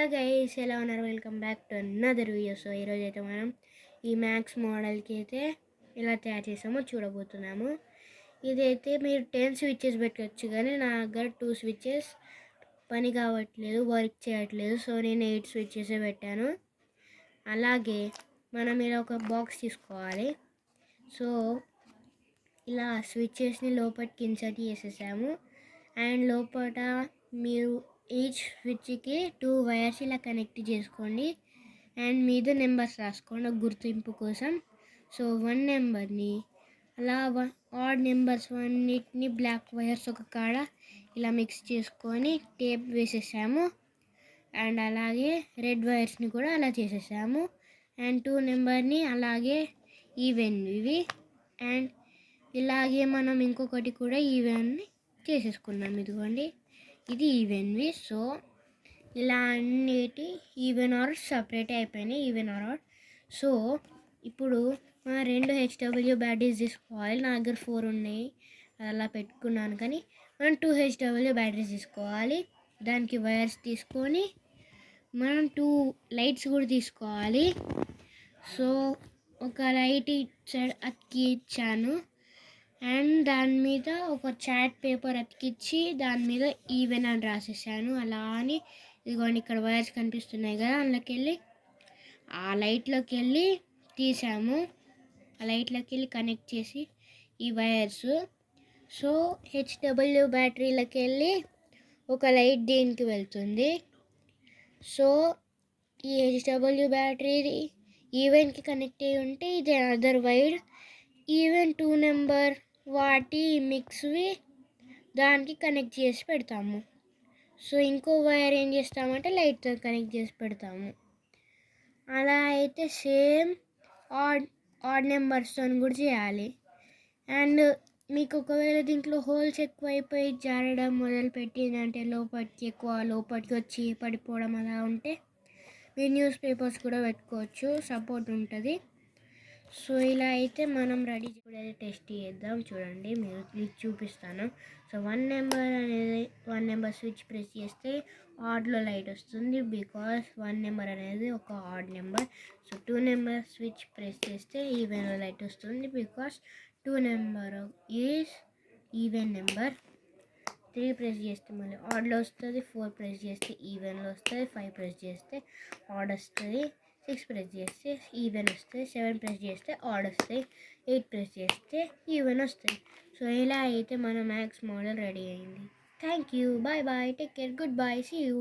Guys ఎలా ఉన్నారు? Welcome back to another video. So ఈరోజు అయితే మనం ఈ మ్యాక్స్ మోడల్కి అయితే ఎలా తయారు చేసామో చూడబోతున్నాము. ఇదైతే మీరు 10 స్విచ్చెస్ పెట్టవచ్చు, కానీ నా దగ్గర 2 స్విచ్చెస్ పని కావట్లేదు, వర్క్ చేయట్లేదు. సో నేను 8 స్విచ్చెస్ పెట్టాను. అలాగే మనం ఇలా ఒక బాక్స్ తీసుకోవాలి. సో ఇలా స్విచ్చెస్ని లోపలికి ఇన్సర్ట్ చేసేసాము. అండ్ లోపల మీరు ఈచ్ స్విచ్కి 2 వైర్స్ ఇలా కనెక్ట్ చేసుకోండి. అండ్ మీద నెంబర్స్ రాసుకోండి గుర్తింపు కోసం. సో 1 నెంబర్ని అలా ఆడ్ నెంబర్స్ అన్నిటిని బ్లాక్ వైర్స్ ఒక కాడ ఇలా మిక్స్ చేసుకొని టేప్ వేసేసాము. అండ్ అలాగే రెడ్ వైర్స్ని కూడా అలా చేసేసాము. అండ్ 2 నెంబర్ని అలాగే ఈవెన్ ఇవి. అండ్ ఇలాగే మనం ఇంకొకటి కూడా ఈవెన్ని చేసేసుకున్నాం. ఇదిగోండి, ఇది ఈవెన్వి. సో ఇలా అన్నిటి ఈవెన్ ఆర్ సపరేట్ అయిపోయినాయి, ఈవెన్ ఆర్. సో ఇప్పుడు మనం 2 హెచ్డబ్ల్యూ బ్యాటరీస్ తీసుకోవాలి. నా దగ్గర 4 ఉన్నాయి, అలా పెట్టుకున్నాను. కానీ మనం 2 హెచ్డబ్ల్యూ బ్యాటరీస్ తీసుకోవాలి. దానికి వైర్స్ తీసుకొని మనం 2 లైట్స్ కూడా తీసుకోవాలి. సో ఒక లైట్ సైడ్ అతికిచ్చాను. అండ్ దాని మీద ఒక చాట్ పేపర్ అతికిచ్చి దాని మీద ఈవెన్ అని రాసేసాను. అలా అని ఇదిగోండి, ఇక్కడ వైర్స్ కనిపిస్తున్నాయి కదా, అందులోకి వెళ్ళి ఆ లైట్లోకి వెళ్ళి తీసాము. ఆ లైట్లోకి వెళ్ళి కనెక్ట్ చేసి ఈ వైర్స్. సో హెచ్డబ్ల్యూ బ్యాటరీలోకి వెళ్ళి ఒక లైట్ దీనికి వెళ్తుంది. సో ఈ హెచ్డబ్ల్యూ బ్యాటరీ ఈవెన్కి కనెక్ట్ అయ్యి ఉంటే ఇది అదర్ వైర్. ఈవెన్ 2 నెంబర్ వాటి మిక్స్వి దానికి కనెక్ట్ చేసి పెడతాము. సో ఇంకో వైర్ ఏం చేస్తామంటే లైట్తో కనెక్ట్ చేసి పెడతాము. అలా అయితే సేమ్ ఆడ్ నెంబర్స్తో కూడా చేయాలి. అండ్ మీకు ఒకవేళ దీంట్లో హోల్స్ ఎక్కువైపోయి జారడం మొదలుపెట్టిందంటే, లోపలికి వచ్చి పడిపోవడం అలా ఉంటే మీరు న్యూస్ పేపర్స్ కూడా పెట్టుకోవచ్చు, సపోర్ట్ ఉంటుంది. సో ఇలా అయితే మనం రెడీ ఇప్పుడైతే టెస్ట్ చేద్దాం. చూడండి, మీకు చూపిస్తాను. సో 1 నెంబర్ స్విచ్ ప్రెస్ చేస్తే ఆడ్లో లైట్ వస్తుంది, బికాస్ 1 నెంబర్ అనేది ఒక odd number. So 2 number switch press చేస్తే ఈవెన్లో లైట్ వస్తుంది, because 2 number is even number. 3 press చేస్తే మళ్ళీ ఆడ్లో వస్తుంది, 4 ప్రెస్ చేస్తే ఈవెన్లో వస్తుంది, 5 ప్రెస్ చేస్తే ఆడ్ వస్తుంది, 6 ప్రెస్ చేస్తే ఈవెన్ వస్తుంది, 7 ప్రెస్ చేస్తే ఆడ్ వస్తాయి, 8 ప్రెస్ చేస్తే ఈవెన్ వస్తాయి. సో ఇలా అయితే మన మ్యాక్స్ మోడల్ రెడీ అయింది. Thank you, bye bye, take care, good bye, see you.